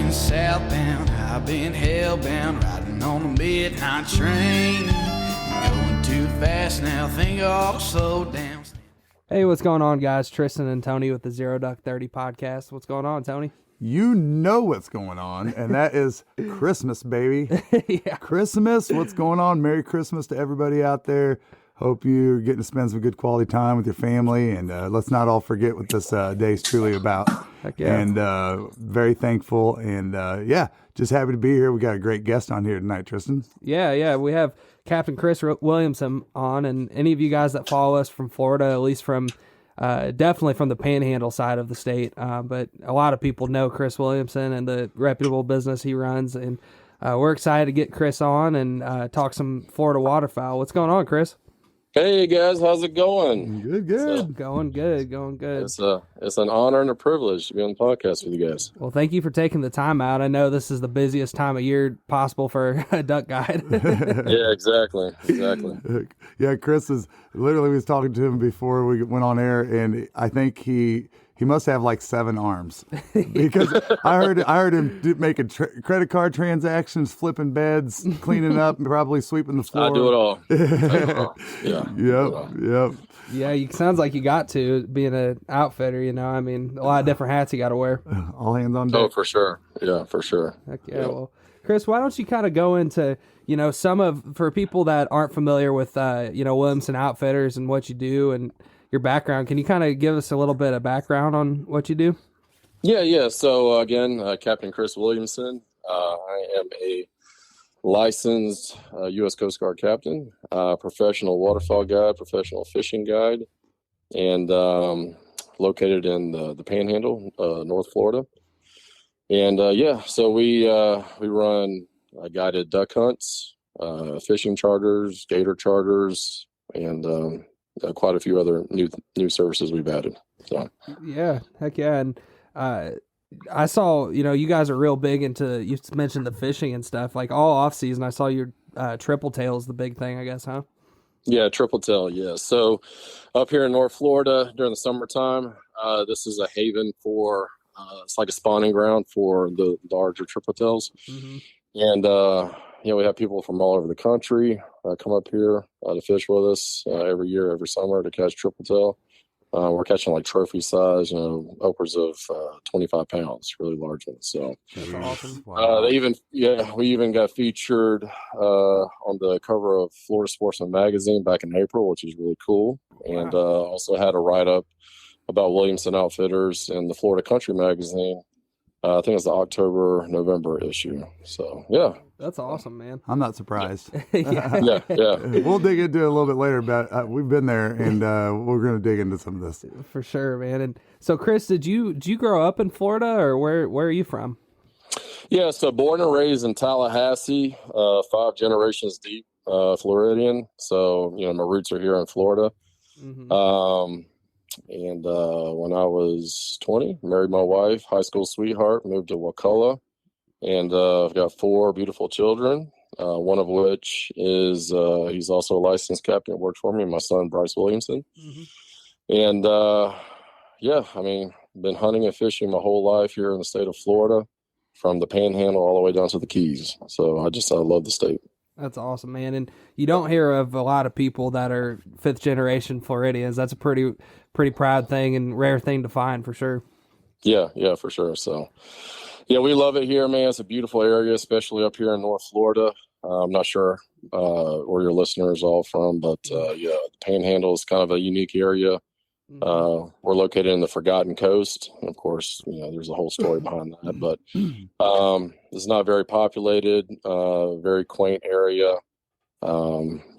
been southbound, I've been hellbound, riding on the midnight train. Going too fast now, think I'll slow down. Hey, what's going on, guys? Tristan and Tony with the Zero Duck 30 podcast. What's going on, Tony? You know what's going on, and that is Christmas, baby. Yeah. Christmas, what's going on? Merry Christmas to everybody out there. Hope you're getting to spend some good quality time with your family, and let's not all forget what this day is truly about. Heck yeah. And very thankful, and just happy to be here. We got a great guest on here tonight, Tristan. Yeah, we have Captain Chris Williamson on, and any of you guys that follow us from Florida, at least from definitely from the Panhandle side of the state, but a lot of people know Chris Williamson and the reputable business he runs, and we're excited to get Chris on and talk some Florida waterfowl. What's going on, Chris? Hey guys, how's it going? Good. Going good. It's an honor and a privilege to be on the podcast with you guys. Well, thank you for taking the time out. I know this is the busiest time of year possible for a duck guide. Yeah, exactly. Yeah, Chris is literally, we was talking to him before we went on air, and I think he must have like 7 arms, because I heard him making credit card transactions, flipping beds, cleaning up, and probably sweeping the floor. I do it all. Yeah. Yep. Yeah, sounds like you got to, being an outfitter, you know. I mean, a lot of different hats you got to wear. All hands on deck. Oh, for sure. Yeah, for sure. Heck yeah. Well, Chris, why don't you kind of go into, for people that aren't familiar with, Williamson Outfitters and what you do and your background, can you kind of give us a little bit of background on what you do? Yeah. So again, Captain Chris Williamson. I am a licensed U.S. Coast Guard captain, professional waterfowl guide, professional fishing guide, and located in the Panhandle, North Florida. And so we run guided duck hunts, fishing charters, gator charters, and quite a few other new services we've added. So yeah, heck yeah. And I saw, you guys are real big into, you mentioned the fishing and stuff, like all off season. I saw your triple tail is the big thing, I guess, huh? Yeah, triple tail. Yeah. So up here in North Florida during the summertime, this is a haven for, it's like a spawning ground for the larger triple tails. Mm-hmm. And, we have people from all over the country come up here to fish with us every year, every summer to catch triple tail. We're catching like trophy size, upwards of 25 pounds, really large ones. So that's awesome. Wow. We even got featured on the cover of Florida Sportsman magazine back in April, which is really cool. Wow. And also had a write-up about Williamson Outfitters in the Florida Country magazine. I think it's the October-November issue. So, yeah. That's awesome, man. I'm not surprised. Yeah. We'll dig into it a little bit later, but we've been there, and we're going to dig into some of this. For sure, man. And so, Chris, did you grow up in Florida, or where are you from? Yeah, so born and raised in Tallahassee, 5 generations deep, Floridian. So, my roots are here in Florida. Mm-hmm. And when I was 20, married my wife, high school sweetheart, moved to Wakulla, and I've got 4 beautiful children, one of which is he's also a licensed captain, worked for me, my son, Bryce Williamson. Mm-hmm. And, been hunting and fishing my whole life here in the state of Florida, from the Panhandle all the way down to the Keys. So I love the state. That's awesome, man. And you don't hear of a lot of people that are 5th generation Floridians. That's a pretty proud thing and rare thing to find, for sure. Yeah, for sure. So, yeah, we love it here, man. It's a beautiful area, especially up here in North Florida. I'm not sure where your listeners are all from, but the Panhandle is kind of a unique area. Mm-hmm. We're located in the Forgotten Coast. And of course, there's a whole story behind that, but it's not very populated, very quaint area. A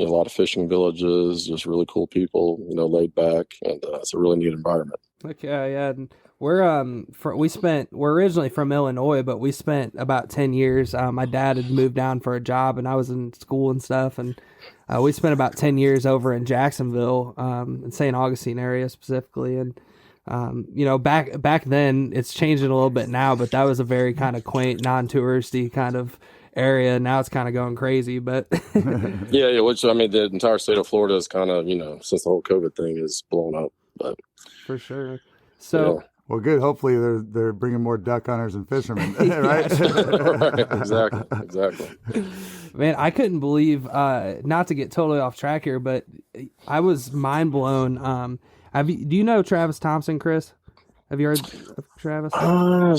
lot of fishing villages, just really cool people, laid back, and it's a really neat environment. Okay, yeah. And we're originally from Illinois, but we spent about 10 years. My dad had moved down for a job, and I was in school and stuff, and we spent about 10 years over in Jacksonville, in St. Augustine area specifically. And back then, it's changing a little bit now, but that was a very kind of quaint, non-touristy kind of area. Now it's kind of going crazy, but yeah. Which the entire state of Florida is kind of since the whole COVID thing is blown up, but for sure. So Well, good. Hopefully they're bringing more duck hunters and fishermen, right? Right, exactly. Man, I couldn't believe, not to get totally off track here, but I was mind blown. Do you know Travis Thompson, Chris? Have you heard of Travis?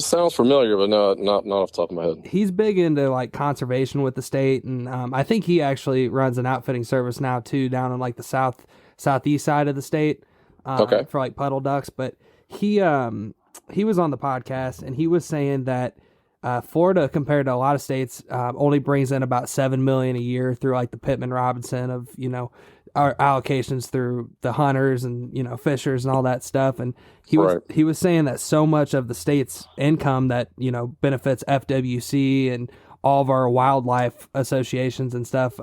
Sounds familiar, but not off the top of my head. He's big into like conservation with the state, and I think he actually runs an outfitting service now too, down in like the southeast side of the state, okay, for like puddle ducks. But he was on the podcast, and he was saying that Florida, compared to a lot of states, only brings in about $7 million a year through like the Pittman Robertson of our allocations through the hunters and fishers and all that stuff. And he was saying that so much of the state's income that benefits FWC and all of our wildlife associations and stuff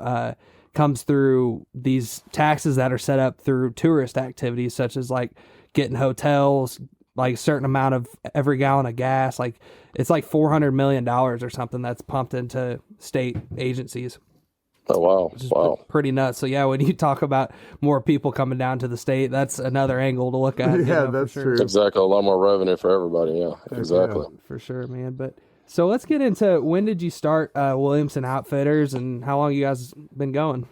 comes through these taxes that are set up through tourist activities, such as like getting hotels, like a certain amount of every gallon of gas. Like it's like $400 million or something that's pumped into state agencies. Oh, wow. Wow. Pretty nuts. So yeah, when you talk about more people coming down to the state, that's another angle to look at. Yeah, that's true. Exactly. A lot more revenue for everybody. Yeah, exactly. Yeah, for sure, man. But so let's get into, when did you start Williamson Outfitters, and how long you guys been going?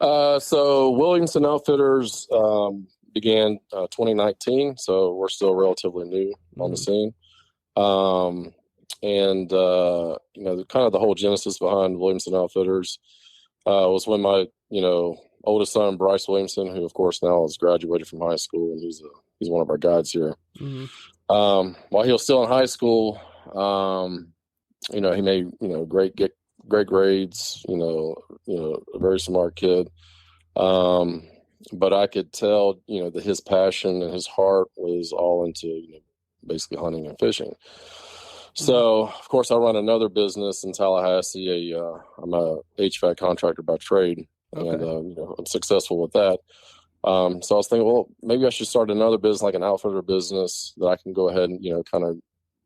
So Williamson Outfitters began 2019, so we're still relatively new on the scene. And kind of the whole genesis behind Williamson Outfitters was when my oldest son, Bryce Williamson, who of course now has graduated from high school, and he's one of our guides here. While he was still in high school, he made great grades, a very smart kid. But I could tell that his passion and his heart was all into basically hunting and fishing. So, of course, I run another business in Tallahassee. I'm a HVAC contractor by trade, and I'm successful with that. So I was thinking, well, maybe I should start another business, like an outfitter business, that I can go ahead and kind of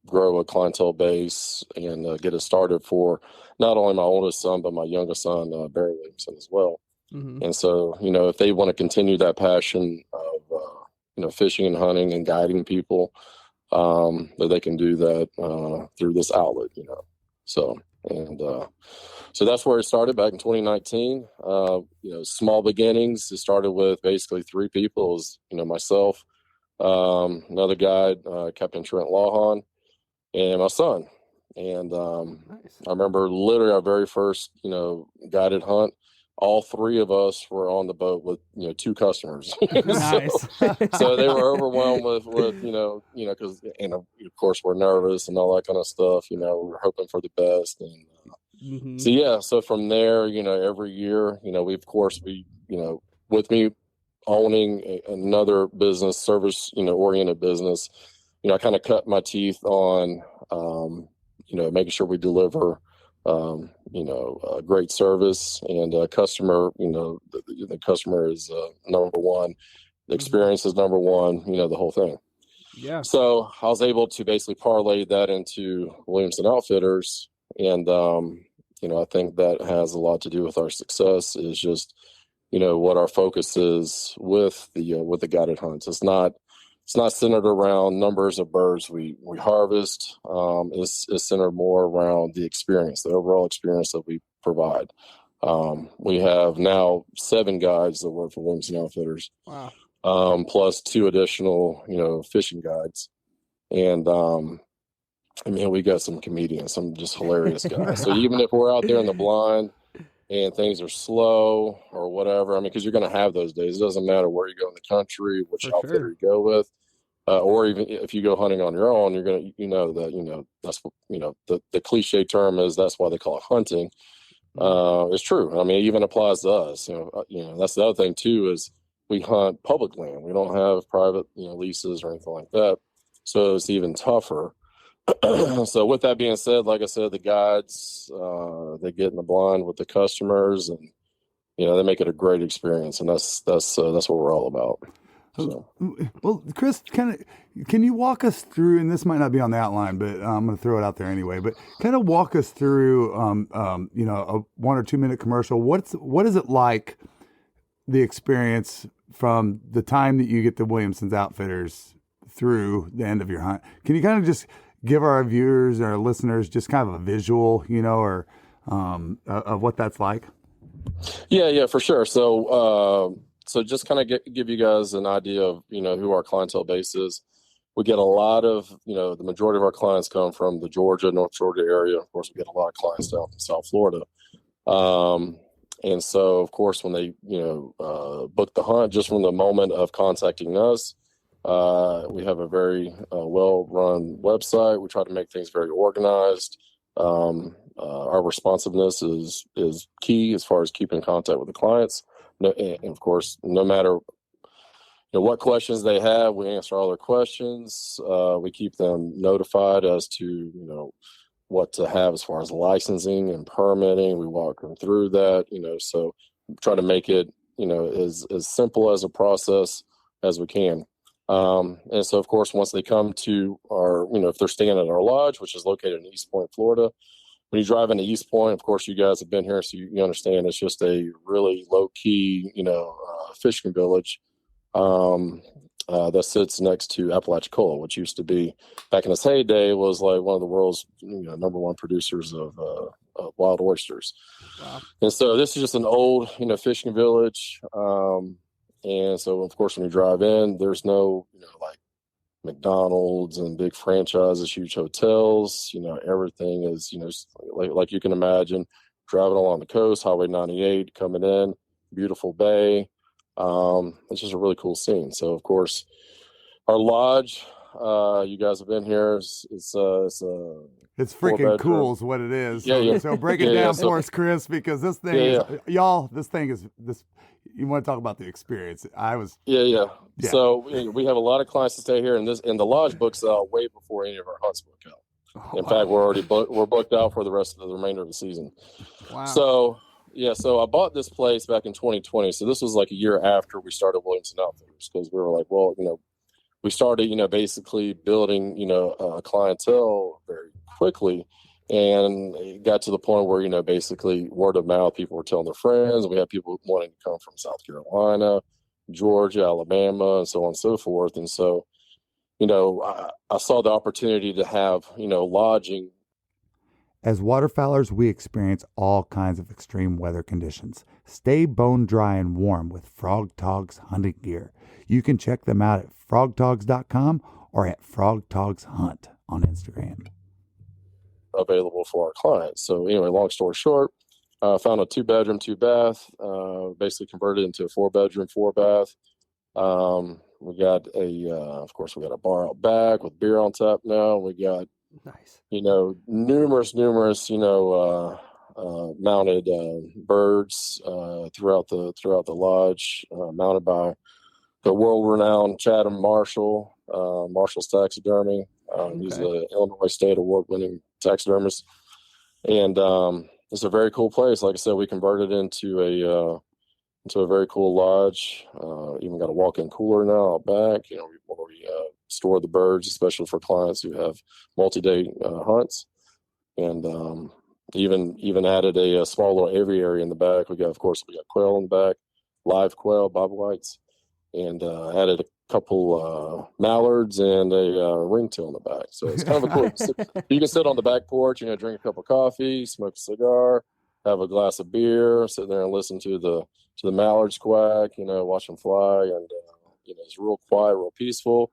grow a clientele base and get it started for not only my oldest son but my youngest son, Barry Williamson, as well. And so, if they want to continue that passion of fishing and hunting and guiding people, that they can do that through this outlet, So that's where it started back in 2019. Small beginnings. It started with basically 3 people. It was, myself, another guide, Captain Trent Lawhon, and my son. And nice. I remember literally our very first, guided hunt. All 3 of us were on the boat with 2 customers. Nice. So they were overwhelmed with because of course we're nervous and all that kind of stuff. We're hoping for the best, and so from there, every year, we with me owning another business, service oriented business, I kind of cut my teeth on making sure we deliver great service and customer, the customer is number one, the experience is number one, the whole thing. Yeah. So I was able to basically parlay that into Williamson Outfitters. And, I think that has a lot to do with our success, is just, what our focus is with the guided hunts. It's not centered around numbers of birds we harvest. It's centered more around the experience, the overall experience that we provide. We have now 7 guides that work for Williamson Outfitters. Wow. Plus 2 additional, fishing guides. And, we got some comedians, some just hilarious guys. So even if we're out there in the blind and things are slow or whatever, because you're going to have those days. It doesn't matter where you go in the country, which outfitter you go with. Or even if you go hunting on your own, you're going to, that's what, the cliche term is, that's why they call it hunting. It's true. It even applies to us. That's the other thing too, is we hunt public land. We don't have private, leases or anything like that. So it's even tougher. So with that being said, like I said, the guides, they get in the blind with the customers, and, they make it a great experience. And that's what we're all about. So. Well, Chris, can you walk us through, and this might not be on the outline, but I'm going to throw it out there anyway, but kind of walk us through, a 1 or 2 minute commercial. What is it like, the experience from the time that you get to Williamson's Outfitters through the end of your hunt. Can you kind of just give our viewers, our listeners, just kind of a visual, or of what that's like? Yeah, for sure. So just kind of give you guys an idea of, who our clientele base is. We get a lot of, the majority of our clients come from the Georgia, North Georgia area. Of course, we get a lot of clients down from South Florida. And so, of course, when they, book the hunt, just from the moment of contacting us, we have a very well-run website. We try to make things very organized. Our responsiveness is key as far as keeping in contact with the clients. And of course, no matter what questions they have, we answer all their questions. We keep them notified as to what to have as far as licensing and permitting. We walk them through that. So try to make it as simple as a process as we can. And so, of course, once they come to our, if they're staying at our lodge, which is located in East Point, Florida. When you drive into East Point, of course, you guys have been here, so you understand it's just a really low-key, fishing village that sits next to Apalachicola, which used to be, back in its heyday, was like one of the world's number one producers of wild oysters. Wow. And so this is just an old, fishing village. And so, of course, when you drive in, there's no, like McDonald's and big franchises, huge hotels. Everything is, like you can imagine, driving along the coast, Highway 98, coming in, beautiful bay. It's just a really cool scene. So, of course, our lodge, you guys have been here. It's freaking cool is what it is. So break it down for us, Chris, because this thing is, y'all, this thing is this. You want to talk about the experience? So we have a lot of clients to stay here, and the lodge books out way before any of our hunts book out. In fact, we're booked out for the rest of the remainder of the season. Wow. So I bought this place back in 2020. So this was like a year after we started Williamson Outfitters, because we were like, well, we started, basically building, a clientele very quickly. And it got to the point where, basically word of mouth, people were telling their friends. We had people wanting to come from South Carolina, Georgia, Alabama, and so on and so forth. And so, I saw the opportunity to have, lodging. As waterfowlers, we experience all kinds of extreme weather conditions. Stay bone dry and warm with Frog Togs hunting gear. You can check them out at frogtogs.com or at frogtogshunt on Instagram. Available for our clients. So anyway, long story short, found a 2-bedroom, 2-bath, basically converted into a 4-bedroom, 4-bath. We got of course, we got a bar out back with beer on tap now. We got, nice, numerous, mounted birds throughout the lodge, mounted by the world-renowned Chatham Marshall, Marshall's Taxidermy. He's an Illinois State award-winning taxidermist, and it's a very cool place. Like I said, we converted into a very cool lodge. Even got a walk-in cooler now out back. Where we store the birds, especially for clients who have multi-day hunts, and even added a small little aviary in the back. We got quail in the back, live quail, bobwhites, and added a couple mallards and a ringtail in the back. So it's kind of a cool. You can sit on the back porch, drink a cup of coffee, smoke a cigar, have a glass of beer, sit there and listen to the mallards quack, watch them fly, and it's real quiet, real peaceful.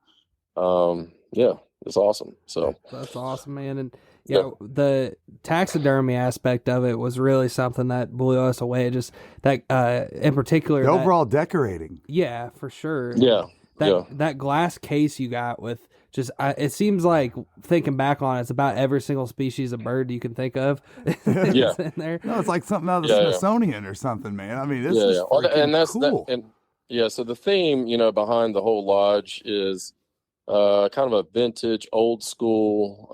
It's awesome. So that's awesome, man. And the taxidermy aspect of it was really something that blew us away. Just that, in particular, the overall decorating. Yeah, for sure. Yeah. That glass case you got with just, it seems like, thinking back on it, it's about every single species of bird you can think of. In there. No, it's like something out of the Smithsonian or something, man. I mean, this is cool. So the theme, behind the whole lodge is kind of a vintage, old school,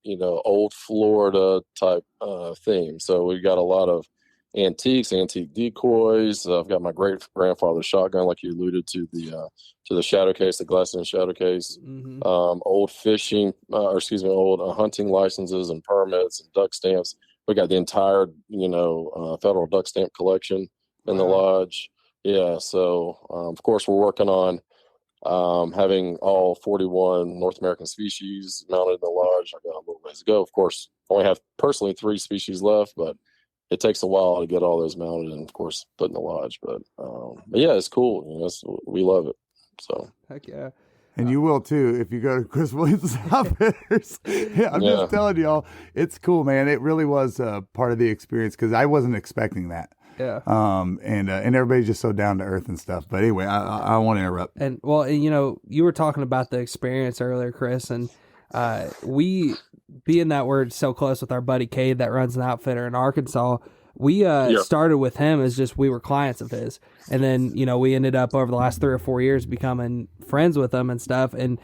old Florida type theme. So we got a lot of antiques, antique decoys. I've got my great grandfather's shotgun, like you alluded to, the shadow case, the glass in shadow case. Mm-hmm. Old fishing, old hunting licenses and permits and duck stamps. We got the entire, federal duck stamp collection in the lodge. Yeah. So, of course, we're working on having all 41 North American species mounted in the lodge, I got a little ways to go. Of course, only have personally 3 species left, but it takes a while to get all those mounted and, of course, put in the lodge. But yeah, it's cool. You know, we love it. So heck yeah. And you will too if you go to Chris Williamson's Outfitters. Yeah, I'm just telling y'all, it's cool, man. It really was part of the experience because I wasn't expecting that. Yeah. And everybody's just so down to earth and stuff. But anyway, I want to interrupt. And well, you know, you were talking about the experience earlier, Chris, and we, being that we're so close with our buddy Cade that runs an outfitter in Arkansas, we started with him as just we were clients of his, and then, you know, we ended up over the last 3 or 4 years becoming friends with him and stuff, and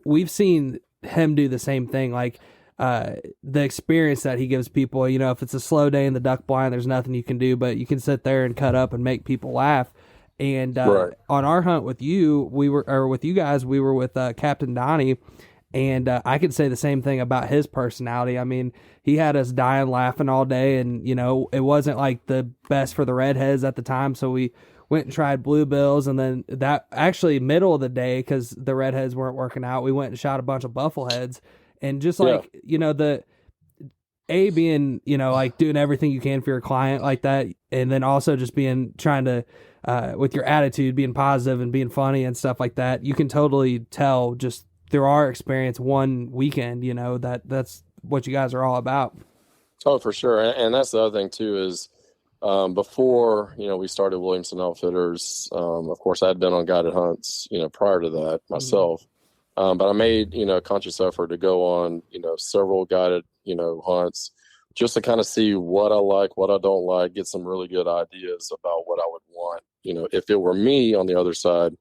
we've seen him do the same thing, like the experience that he gives people. You know, if it's a slow day in the duck blind, there's nothing you can do, but you can sit there and cut up and make people laugh. And on our hunt with you, we were with Captain Donnie. And I could say the same thing about his personality. I mean, he had us dying laughing all day, and, you know, it wasn't like the best for the redheads at the time, so we went and tried bluebills, and then that actually middle of the day, because the redheads weren't working out, we went and shot a bunch of buffleheads, and just like, you know, being, you know, like doing everything you can for your client like that, and then also just trying to, with your attitude, being positive and being funny and stuff like that, you can totally tell just through our experience one weekend, you know, that's what you guys are all about. Oh, for sure. And that's the other thing too, is before, you know, we started Williamson Outfitters, of course I had been on guided hunts, you know, prior to that myself. But I made, you know, a conscious effort to go on, you know, several guided, you know, hunts just to kind of see what I like, what I don't like, get some really good ideas about what I would want, you know, if it were me on the other side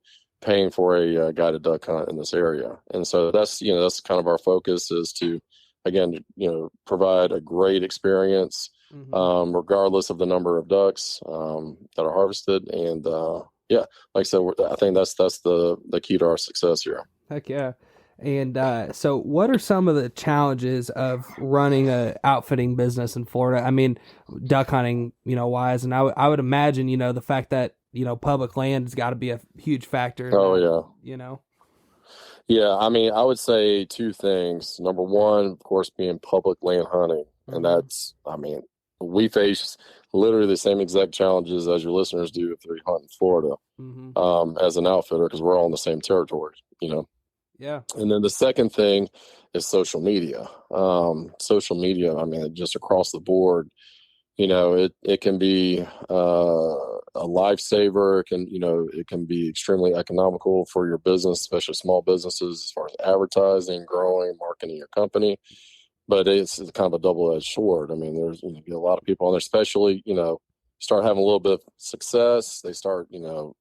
paying for a guided duck hunt in this area. And so that's, you know, that's kind of our focus, is to, again, you know, provide a great experience, regardless of the number of ducks that are harvested. And like I said, I think that's the key to our success here. Heck yeah. And so what are some of the challenges of running a outfitting business in Florida? I mean, duck hunting, you know, wise, and I would imagine, you know, the fact that, you know, public land has got to be a huge factor. You know? Yeah. I mean, I would say 2 things. Number one, of course, being public land hunting. And that's, I mean, we face literally the same exact challenges as your listeners do if they hunt in Florida, as an outfitter, because we're all in the same territory, you know? Yeah. And then the second thing is social media. Social media, I mean, just across the board, you know, it can be a lifesaver. It can be extremely economical for your business, especially small businesses, as far as advertising, growing, marketing your company. But it's kind of a double-edged sword. I mean, there's, you know, get a lot of people on there, especially, you know, start having a little bit of success. They start, you know,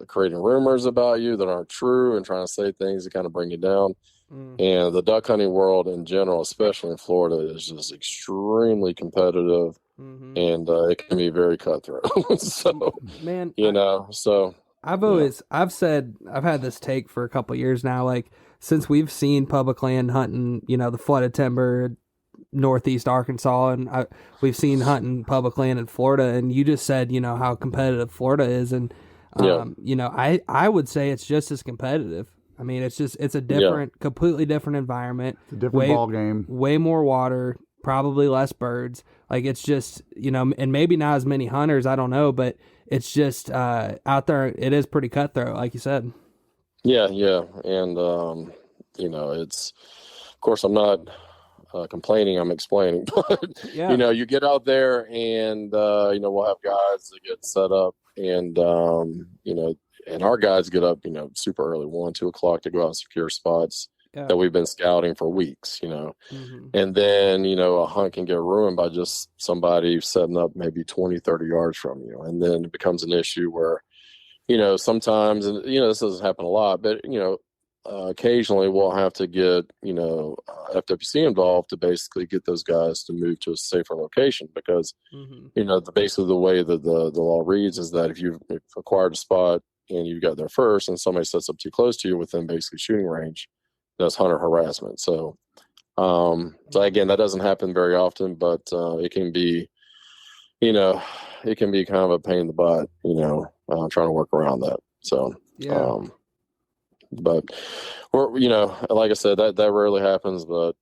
creating rumors about you that aren't true and trying to say things that kind of bring you down. And the duck hunting world in general, especially in Florida, is just extremely competitive, and it can be very cutthroat. So, man, you know, so I've had this take for a couple of years now, like since we've seen public land hunting, you know, the flooded timber, Northeast Arkansas, and we've seen hunting public land in Florida, and you just said, you know, how competitive Florida is, and you know, I would say it's just as competitive. I mean, it's a different, completely different environment. It's a different ball game. Way more water, probably less birds. Like, it's just, you know, and maybe not as many hunters, I don't know, but it's just out there, it is pretty cutthroat, like you said. Yeah. And, you know, it's, of course, I'm not complaining, I'm explaining. But, you know, you get out there and, you know, we'll have guides that get set up, and, you know, and our guides get up, you know, super early, 1, 2 o'clock, to go out and secure spots that we've been scouting for weeks, you know. And then, you know, a hunt can get ruined by just somebody setting up maybe 20, 30 yards from you. And then it becomes an issue where, you know, sometimes, and, you know, this doesn't happen a lot, but, you know, occasionally we'll have to get, you know, FWC involved to basically get those guys to move to a safer location, because, you know, basically the way that the law reads is that if you've acquired a spot and you got there first and somebody sets up too close to you within basically shooting range, that's hunter harassment. So, again, that doesn't happen very often, but it can be, you know, it can be kind of a pain in the butt, you know, trying to work around that. So, But we're, like I said, that rarely happens, but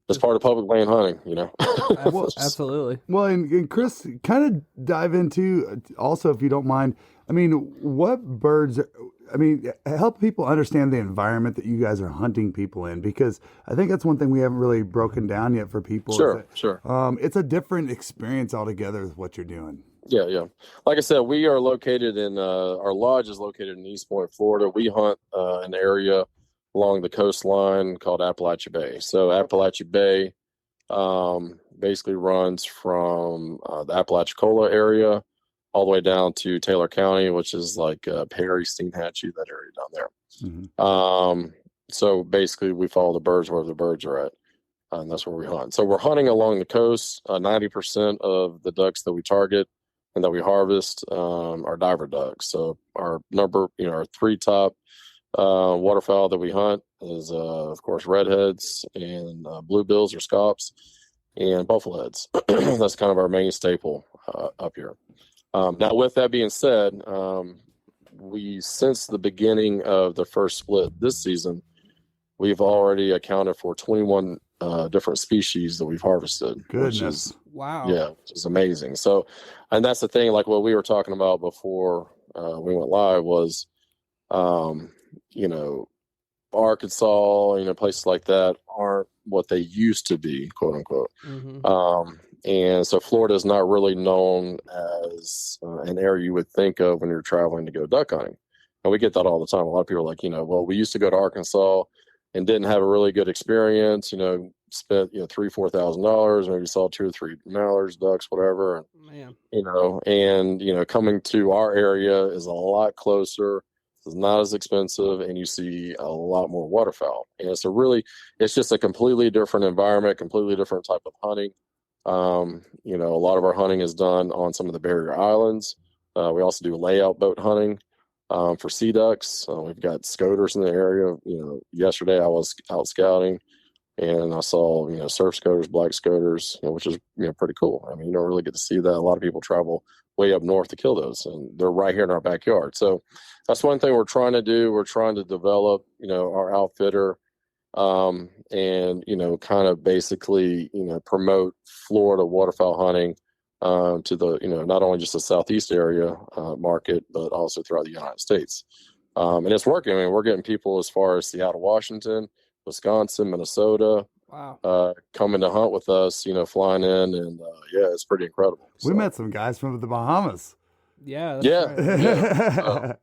it's part of public land hunting, Absolutely. Well, and Chris, kind of dive into also, if you don't mind, I mean, what birds, help people understand the environment that you guys are hunting people in, because I think that's one thing we haven't really broken down yet for people. Sure. It's a different experience altogether with what you're doing. Yeah. Like I said, we are located in, our lodge is located in East Point, Florida. We hunt an area along the coastline called Appalachia Bay. So Appalachia Bay basically runs from the Apalachicola area all the way down to Taylor County, which is like Perry, Steenhatchee, that area down there. Mm-hmm. So basically we follow the birds wherever the birds are at, and that's where we hunt. So we're hunting along the coast. 90% of the ducks that we target and that we harvest are diver ducks. So our our 3 top waterfowl that we hunt is, of course, redheads and bluebills or scops and buffleheads. That's kind of our main staple up here. Now, with that being said, since the beginning of the first split this season, we've already accounted for 21 different species that we've harvested. Goodness. Wow. Yeah, which is amazing. So, and that's the thing, like what we were talking about before we went live was, Arkansas, places like that aren't what they used to be, quote unquote. Mm-hmm. And so Florida is not really known as an area you would think of when you're traveling to go duck hunting. And we get that all the time. A lot of people are like, well, we used to go to Arkansas and didn't have a really good experience, spent, $3,000-$4,000, maybe saw 2 or 3 mallards, ducks, whatever. Man. And coming to our area is a lot closer. It's not as expensive, and you see a lot more waterfowl. And it's just a completely different environment, completely different type of hunting. A lot of our hunting is done on some of the barrier islands. We also do layout boat hunting for sea ducks. We've got scoters in the area. Yesterday I was out scouting and I saw, surf scoters, black scoters, which is, pretty cool. I mean, you don't really get to see that. A lot of people travel way up north to kill those, and they're right here in our backyard. So that's one thing we're trying to do. We're trying to develop, our outfitter, and, kind of basically, promote Florida waterfowl hunting to the, not only just the Southeast area market, but also throughout the United States. And it's working. I mean, we're getting people as far as Seattle, Washington, Wisconsin, Minnesota, wow, coming to hunt with us, flying in, and it's pretty incredible. We met some guys from the Bahamas. Yeah. Right.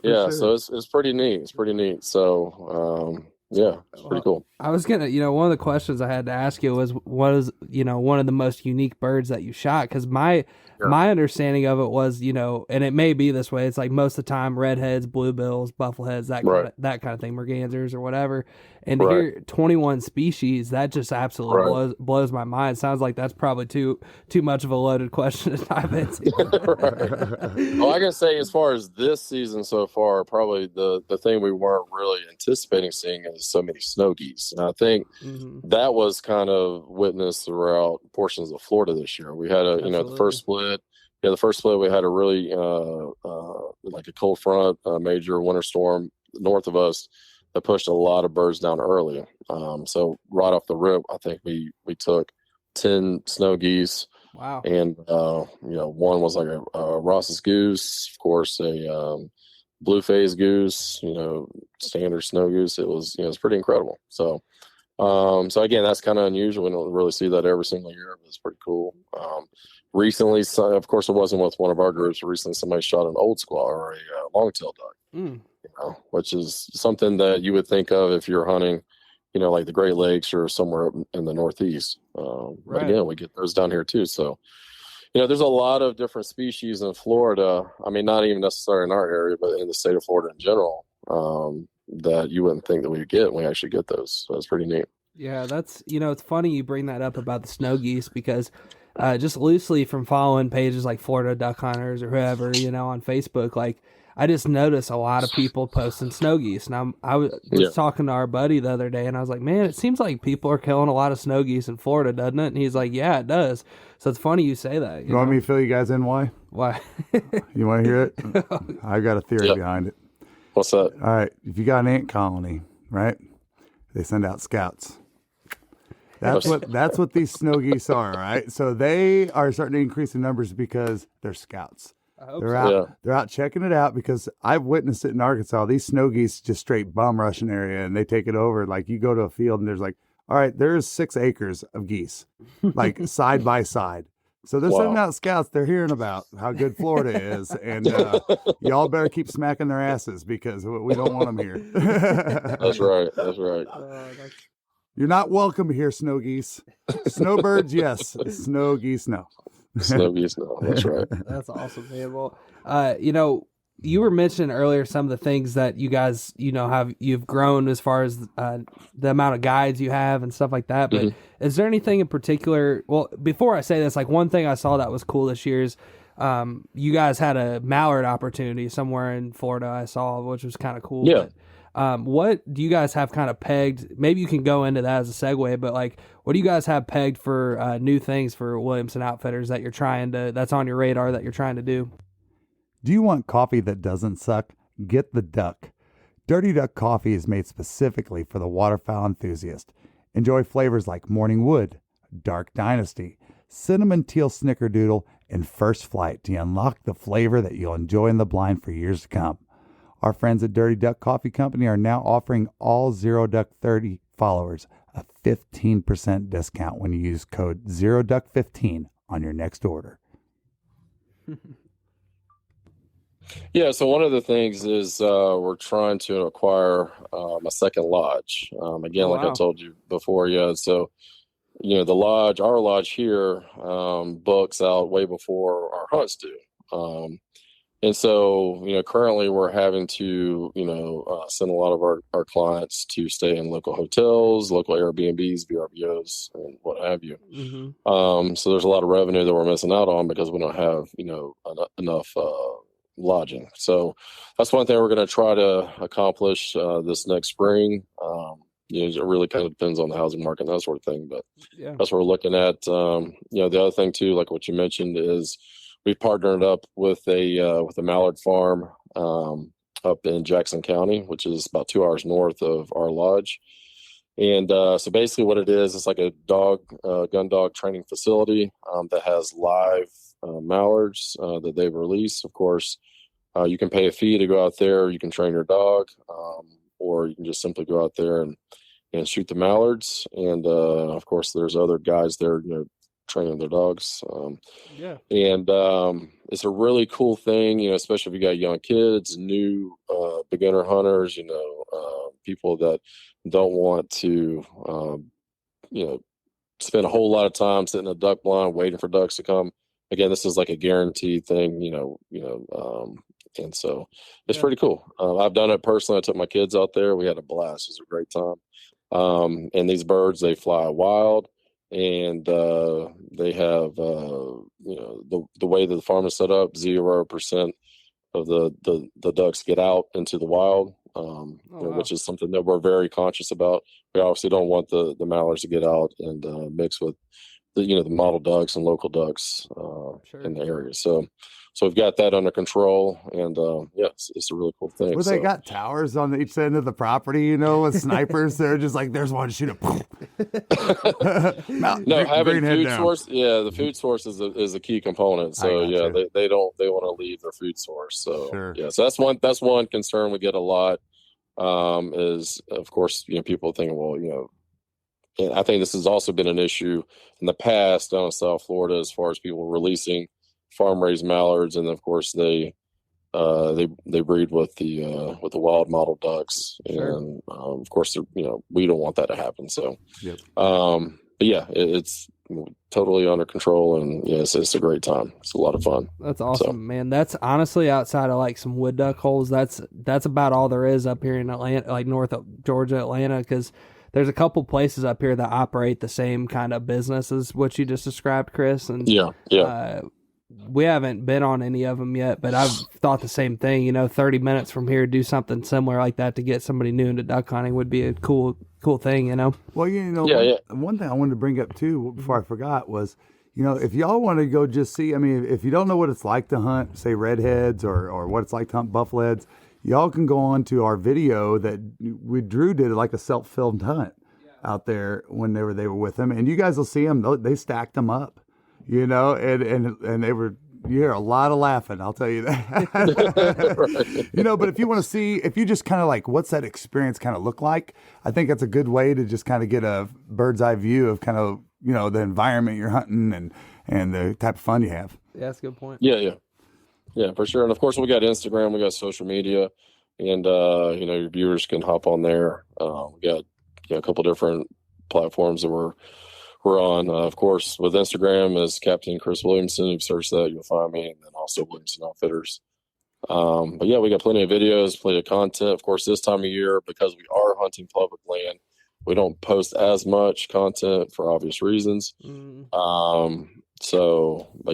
Yeah. So it's pretty neat. It's pretty neat. So, it's pretty cool. I was gonna, one of the questions I had to ask you was, what is, one of the most unique birds that you shot? Because my understanding of it was, and it may be this way, it's like most of the time redheads, bluebills, buffleheads, that kind of thing, mergansers or whatever. And to hear 21 species, that just absolutely blows my mind. Sounds like that's probably too much of a loaded question to dive into. Well, I can say as far as this season so far, probably the thing we weren't really anticipating seeing is so many snow geese. And I think that was kind of witnessed throughout portions of Florida this year. We had the first split. Yeah, the first split, we had a really like a cold front, major winter storm north of us that pushed a lot of birds down early. So right off the rip, I think we took 10 snow geese. Wow. And, one was like a Ross's goose, of course, a blue-faced goose, standard snow goose. It was, it's pretty incredible. So, so again, that's kind of unusual. We don't really see that every single year, but it's pretty cool. Recently, of course, it wasn't with one of our groups. Recently, somebody shot an old squaw or a long-tailed duck, which is something that you would think of if you're hunting, like the Great Lakes or somewhere up in the Northeast. But again, we get those down here too. So, there's a lot of different species in Florida. I mean, not even necessarily in our area, but in the state of Florida in general, that you wouldn't think that we would get, and we actually get those. So it's pretty neat. Yeah, that's, it's funny you bring that up about the snow geese, because just loosely from following pages like Florida Duck Hunters or whoever, on Facebook, like I just notice a lot of people posting snow geese. And I was talking to our buddy the other day, and I was like, man, it seems like people are killing a lot of snow geese in Florida, doesn't it? And he's like, yeah, it does. So it's funny you say that. You want me to fill you guys in why? Why? You want to hear it? I've got a theory behind it. What's that? All right. If you got an ant colony, right, they send out scouts. That's what these snow geese are, right? So they are starting to increase in numbers because they're scouts. They're out checking it out, because I've witnessed it in Arkansas. These snow geese just straight bum rush an area, and they take it over. Like, you go to a field and there's like, all right, there's 6 acres of geese, like side by side. So they're sending out scouts. They're hearing about how good Florida is, and y'all better keep smacking their asses, because we don't want them here. That's right. That's right. You're not welcome here, snow geese. Snowbirds, yes. Snow geese, no. Snow geese, no. That's right. That's awesome, man. Well, you were mentioning earlier some of the things that you guys, you've grown as far as the amount of guides you have and stuff like that. But is there anything in particular? Well, before I say this, like, one thing I saw that was cool this year is you guys had a mallard opportunity somewhere in Florida, I saw, which was kind of cool. Yeah. But, what do you guys have kind of pegged? Maybe you can go into that as a segue, but like, what do you guys have pegged for new things for Williamson Outfitters that that's on your radar that you're trying to do? Do you want coffee that doesn't suck? Get the Duck. Dirty Duck coffee is made specifically for the waterfowl enthusiast. Enjoy flavors like Morning Wood, Dark Dynasty, Cinnamon Teal Snickerdoodle, and First Flight to unlock the flavor that you'll enjoy in the blind for years to come. Our friends at Dirty Duck Coffee Company are now offering all Zero Duck 30 followers a 15% discount when you use code ZeroDuck15 on your next order. Yeah, so one of the things is we're trying to acquire a second lodge. Again, like I told you before, so our lodge here books out way before our hunts do. And so, currently we're having to, send a lot of our clients to stay in local hotels, local Airbnbs, VRBOs, and what have you. So there's a lot of revenue that we're missing out on because we don't have, enough lodging. So that's one thing we're going to try to accomplish this next spring. It really kind of depends on the housing market and that sort of thing. But that's what we're looking at. The other thing too, like what you mentioned, is we've partnered up with a mallard farm up in Jackson County, which is about 2 hours north of our lodge. And so basically what it is, it's like a gun dog training facility that has live mallards that they've released. Of course, you can pay a fee to go out there. You can train your dog, or you can just simply go out there and shoot the mallards. And of course, there's other guys there, training their dogs. And it's a really cool thing, especially if you got young kids, new beginner hunters, people that don't want to, spend a whole lot of time sitting in a duck blind waiting for ducks to come. Again, this is like a guaranteed thing, and so it's pretty cool. I've done it personally. I took my kids out there. We had a blast. It was a great time. And these birds, they fly wild, and they have, the way that the farm is set up, 0% of the ducks get out into the wild, which is something that we're very conscious about. We obviously don't want the mallards to get out and mix with the model ducks and local ducks in the area. So we've got that under control, and it's a really cool thing. Well, they got towers on each end of the property, with snipers. They're just like, there's one, shoot it. No, having food source. Yeah, the food source is a key component. So they want to leave their food source. So so that's one concern we get a lot. Is of course people thinking, well, and I think this has also been an issue in the past down in South Florida as far as people releasing farm raised mallards, and of course they breed with the wild model ducks, and of course we don't want that to happen. So, but it's totally under control, and it's a great time. It's a lot of fun. That's awesome, man. That's honestly, outside of like some wood duck holes, that's about all there is up here in Atlanta, like north of Georgia, Atlanta, because there's a couple places up here that operate the same kind of business as what you just described, Chris. And we haven't been on any of them yet, but I've thought the same thing. 30 minutes from here, do something similar like that to get somebody new into duck hunting would be a cool thing. Well, one thing I wanted to bring up too before I forgot was, if y'all want to go just see, I mean, if you don't know what it's like to hunt, say, redheads or what it's like to hunt buffleheads, y'all can go on to our video that Drew did, like a self-filmed hunt out there when they were with him, and you guys will see them. They stacked them up, and they were. You hear a lot of laughing, I'll tell you that. Right. But if you want to see, if you just kind of like, what's that experience kind of look like? I think that's a good way to just kind of get a bird's eye view of kind of, the environment you're hunting and the type of fun you have. Yeah, that's a good point. Yeah, for sure. And of course, we got Instagram, we got social media, and your viewers can hop on there. We got a couple different platforms that we're on. Of course, with Instagram is Captain Chris Williamson. If you search that, you'll find me, and then also Williamson Outfitters. But yeah, we got plenty of videos, plenty of content. Of course, this time of year, because we are hunting public land, we don't post as much content for obvious reasons. But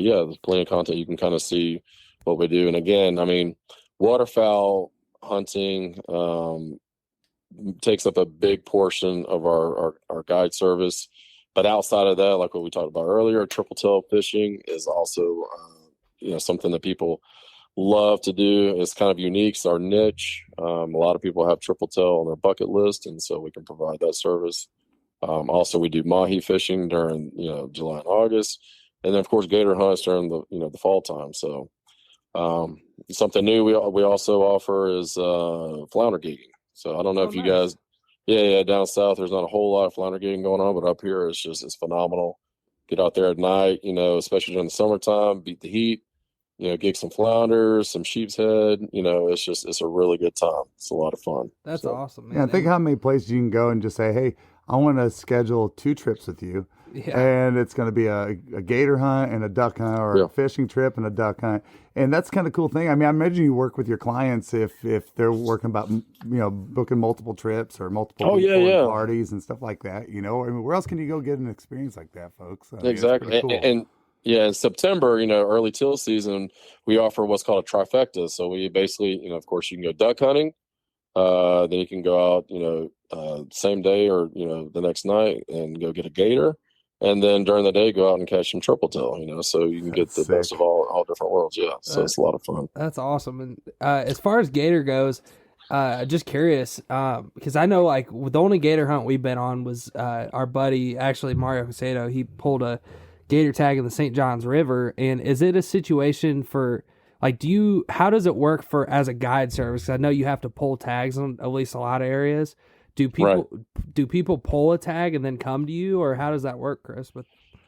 yeah, there's plenty of content. You can kind of see what we do. And again, I mean, waterfowl hunting takes up a big portion of our guide service. But outside of that, like what we talked about earlier, triple tail fishing is also, something that people love to do. It's kind of unique. It's our niche. A lot of people have triple tail on their bucket list, and so we can provide that service. Also, we do mahi fishing during, July and August, and then of course gator hunts during the fall time. So something new we also offer is flounder gating. So I don't know if you guys. Yeah, down south, there's not a whole lot of flounder gating going on, but up here, it's phenomenal. Get out there at night, especially during the summertime, beat the heat, get some flounders, some sheep's head, it's a really good time. It's a lot of fun. That's awesome, man. Yeah, think how many places you can go and just say, hey, I want to schedule 2 trips with you. Yeah. And it's going to be a gator hunt and a duck hunt, or a fishing trip and a duck hunt. And that's kind of cool thing. I mean, I imagine you work with your clients if they're working about, booking multiple trips or multiple parties and stuff like that. I mean, where else can you go get an experience like that, folks? Exactly. Cool. And in September, early teal season, we offer what's called a trifecta. So we basically, of course, you can go duck hunting. Then you can go out, same day or, the next night and go get a gator. And then during the day, go out and catch some triple tail, so you can get the best of all different worlds. Yeah. So it's a lot of fun. That's awesome. And as far as gator goes, just curious, because I know like the only gator hunt we've been on was our buddy, actually Mario Casedo. He pulled a gator tag in the St. Johns River. And is it a situation for like, how does it work as a guide service? 'Cause I know you have to pull tags on at least a lot of areas. Do people pull a tag and then come to you, or how does that work, Chris?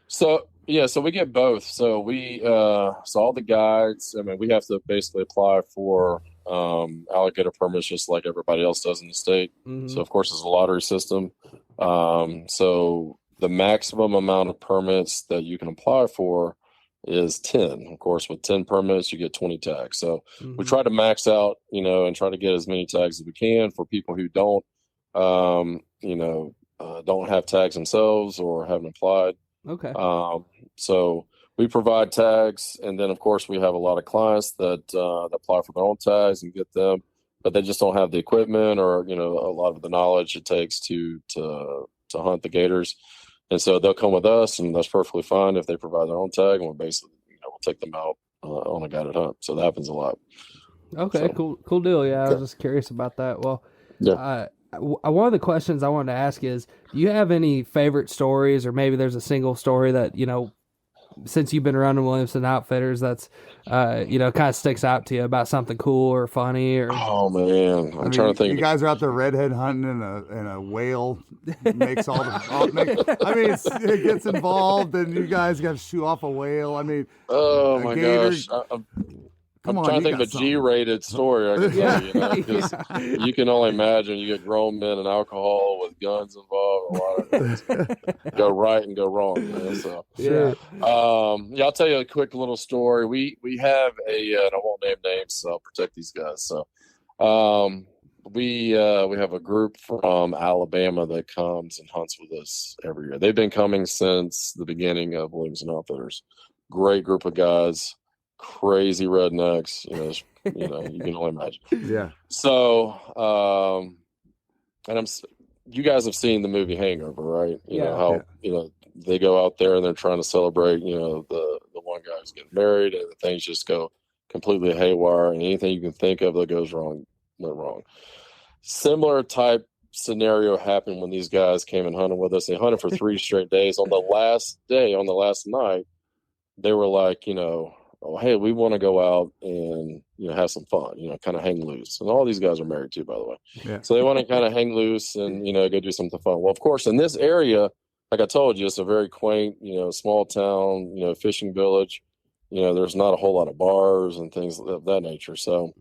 So we get both. So we all the guides. I mean, we have to basically apply for alligator permits just like everybody else does in the state. Mm-hmm. So of course it's a lottery system. So the maximum amount of permits that you can apply for is 10. Of course, with 10 permits, you get 20 tags. So we try to max out, and try to get as many tags as we can for people who don't have tags themselves or haven't applied. Okay. So we provide tags, and then of course we have a lot of clients that apply for their own tags and get them, but they just don't have the equipment or a lot of the knowledge it takes to hunt the gators, and so they'll come with us, and that's perfectly fine if they provide their own tag, and we'll basically we'll take them out on a guided hunt. So that happens a lot. Okay, cool deal. Yeah, I was just curious about that. Well, one of the questions I wanted to ask is, do you have any favorite stories, or maybe there's a single story that, since you've been running Williamson Outfitters, that's, kind of sticks out to you about something cool or funny? Or oh man, I'm trying to think. You guys are out there redhead hunting, and a whale makes all the. It gets involved, and you guys got to shoot off a whale. I mean, oh my gosh. I'm trying to think of a G-rated story I can tell you, because you can only imagine. You get grown men and alcohol with guns involved. A lot of things go right and go wrong. So I'll tell you a quick little story. We have and I won't name names, so I'll protect these guys. So we have a group from Alabama that comes and hunts with us every year. They've been coming since the beginning of Williamson Outfitters. Great group of guys. crazy rednecks. You can only imagine. Yeah. So, you guys have seen the movie Hangover, right? You know how they go out there and they're trying to celebrate. The one guy who's getting married, and things just go completely haywire, and anything you can think of that goes wrong went wrong. Similar type scenario happened when these guys came and hunted with us. They hunted for 3 straight days. On the last night, they were like, oh, hey, we want to go out and have some fun, kind of hang loose. And all these guys are married too, by the way. Yeah. So they want to kind of hang loose and go do something fun. Well, of course, in this area, like I told you, it's a very quaint, small town, fishing village. There's not a whole lot of bars and things of that nature. So,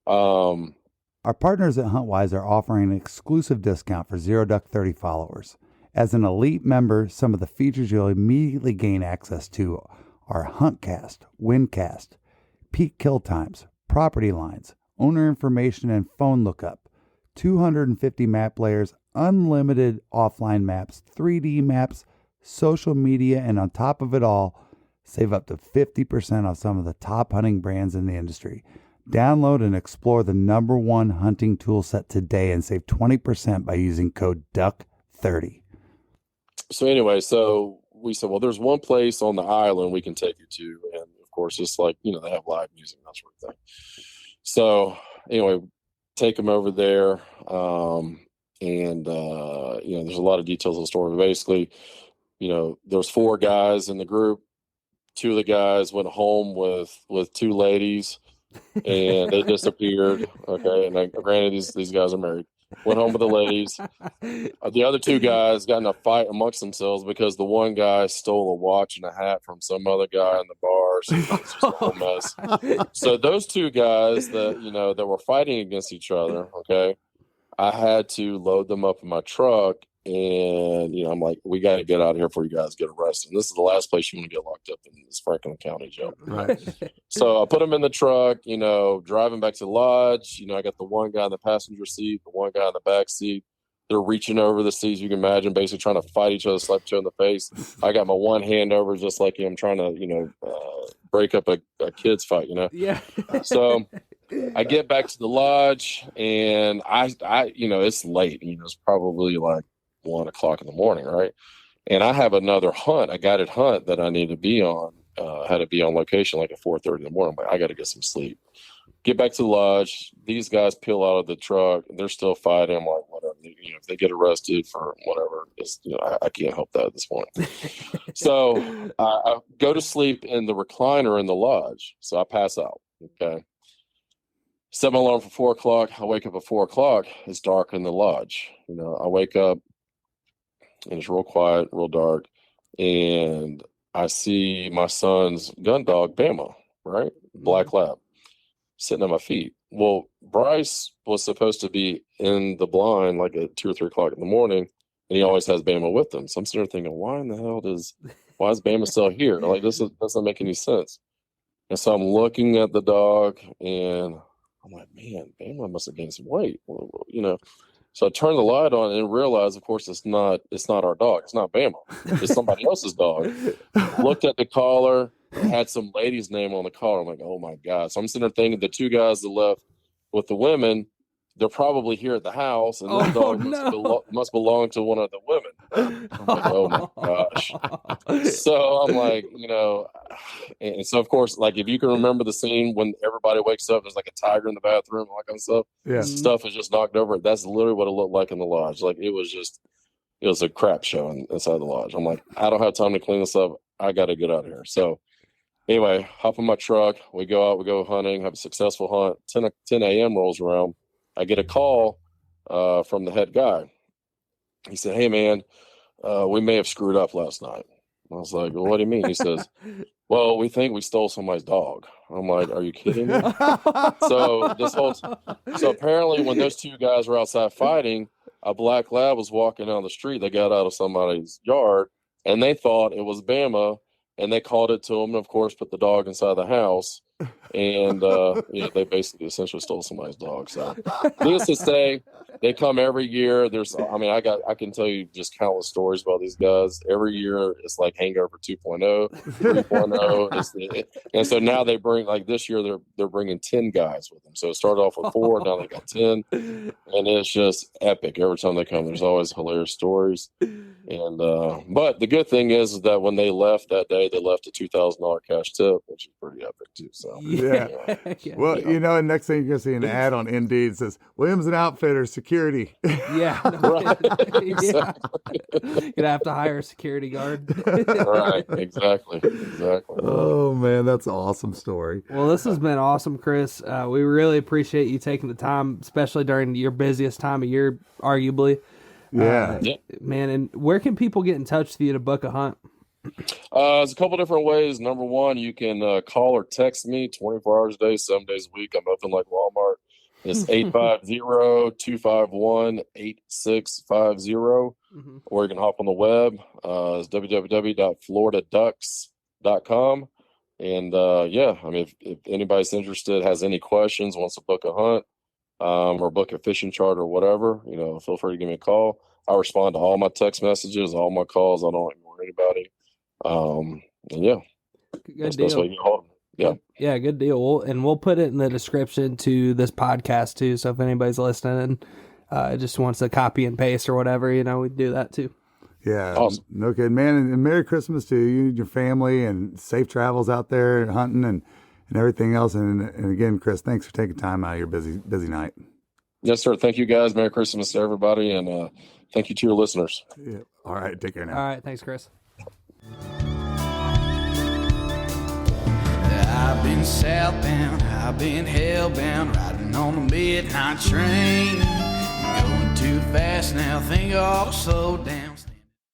our partners at Huntwise are offering an exclusive discount for Zero Duck 30 followers. As an elite member, some of the features you'll immediately gain access to are Huntcast, Windcast, peak kill times, property lines, owner information and phone lookup, 250 map layers, unlimited offline maps, 3D maps, social media, and on top of it all, save up to 50% off some of the top hunting brands in the industry. Download and explore the #1 hunting tool set today and save 20% by using code DUCK30. So anyway, we said, well, there's one place on the island we can take you to. And of course, it's like, they have live music, that sort of thing. So anyway, take them over there. There's a lot of details of the story. Basically, there's 4 guys in the group. 2 of the guys went home with 2 ladies and they disappeared. Okay. And granted, these guys are married. Went home with the ladies. The other 2 guys got in a fight amongst themselves because the one guy stole a watch and a hat from some other guy in the bar. So it was just a whole mess. So those 2 guys that were fighting against each other, okay, I had to load them up in my truck. And, I'm like, we got to get out of here before you guys get arrested. And this is the last place you want to get locked up in, this Franklin County jail. Right. So I put them in the truck, driving back to the lodge. I got the one guy in the passenger seat, the one guy in the back seat. They're reaching over the seats, you can imagine, basically trying to fight each other, slap each other in the face. I got my one hand over just like I'm trying to, break up a kid's fight, Yeah. So I get back to the lodge and I it's late. It's probably like 1 o'clock in the morning, right? And I have another hunt, a guided hunt that I need to be on. Had to be on location like at 4:30 in the morning, but I got to get some sleep. Get back to the lodge. These guys peel out of the truck. They're still fighting. I'm like, whatever. If they get arrested for whatever, I can't help that at this point. So I go to sleep in the recliner in the lodge. So I pass out. Okay. Set my alarm for 4 o'clock. I wake up at 4 o'clock. It's dark in the lodge. I wake up and it's real quiet, real dark. And I see my son's gun dog, Bama, right? Black Lab, sitting at my feet. Well, Bryce was supposed to be in the blind like at 2 or 3 o'clock in the morning, and he always has Bama with him. So I'm sitting there thinking, why is Bama still here? Like, this doesn't make any sense. And so I'm looking at the dog, and I'm like, man, Bama must have gained some weight, So I turned the light on and realized, of course, it's not our dog. It's not Bama. It's somebody else's dog. Looked at the collar, had some lady's name on the collar. I'm like, oh my God. So I'm sitting there thinking the 2 guys that left with the women, they're probably here at the house, and this dog must belong to one of the women. I'm like, oh my gosh. So I'm like, and so of course, like if you can remember the scene when everybody wakes up, there's like a tiger in the bathroom, all that kind of stuff. Yeah. Stuff is just knocked over. That's literally what it looked like in the lodge. Like it was a crap show inside the lodge. I'm like, I don't have time to clean this up. I got to get out of here. So anyway, hop in my truck. We go out, we go hunting, have a successful hunt. 10 a.m. rolls around. I get a call from the head guy. He said, hey, man, we may have screwed up last night. I was like, well, what do you mean? He says, well, we think we stole somebody's dog. I'm like, are you kidding me? So apparently when those 2 guys were outside fighting, a black lab was walking down the street. They got out of somebody's yard, and they thought it was Bama, and they called it to him, and of course put the dog inside the house. And they basically essentially stole somebody's dog. So needless to say, They come every year. I can tell you just countless stories about these guys. Every year it's like Hangover 2.0, 3.0. And so now they bring, like this year, they're bringing 10 guys with them. So it started off with 4, now they got 10. And it's just epic. Every time they come, there's always hilarious stories. And but the good thing is that when they left that day, they left a $2,000 cash tip, which is pretty epic too. So yeah. Well, and next thing you're gonna see an ad on Indeed that says Williamson Outfitter Security. Yeah, right. Yeah. You're gonna have to hire a security guard. Right, exactly. Oh man, that's an awesome story. Well, this has been awesome, Chris. We really appreciate you taking the time, especially during your busiest time of year, arguably. Yeah. Man, and where can people get in touch with you to book a hunt? There's a couple different ways. Number one, you can call or text me 24 hours a day, 7 days a week. I'm open like Walmart. It's 850-251-8650. Or you can hop on the web. It's www.floridaducks.com. And if anybody's interested, has any questions, wants to book a hunt, or book a fishing chart or whatever, feel free to give me a call. I respond to all my text messages, all my calls. I don't ignore anybody. Good deal. Yeah, good deal. We'll put it in the description to this podcast too. So if anybody's listening and just wants to copy and paste or whatever, we do that too. Yeah. Awesome. No good, man. And Merry Christmas to you and your family, and safe travels out there hunting and everything else. And again, Chris, thanks for taking time out of your busy night. Yes, sir. Thank you, guys. Merry Christmas to everybody, and thank you to your listeners. Yeah. All right. Take care now. All right. Thanks, Chris. I've been southbound, I've been hellbound, riding on the midnight train. Going too fast now, think I'll slow down.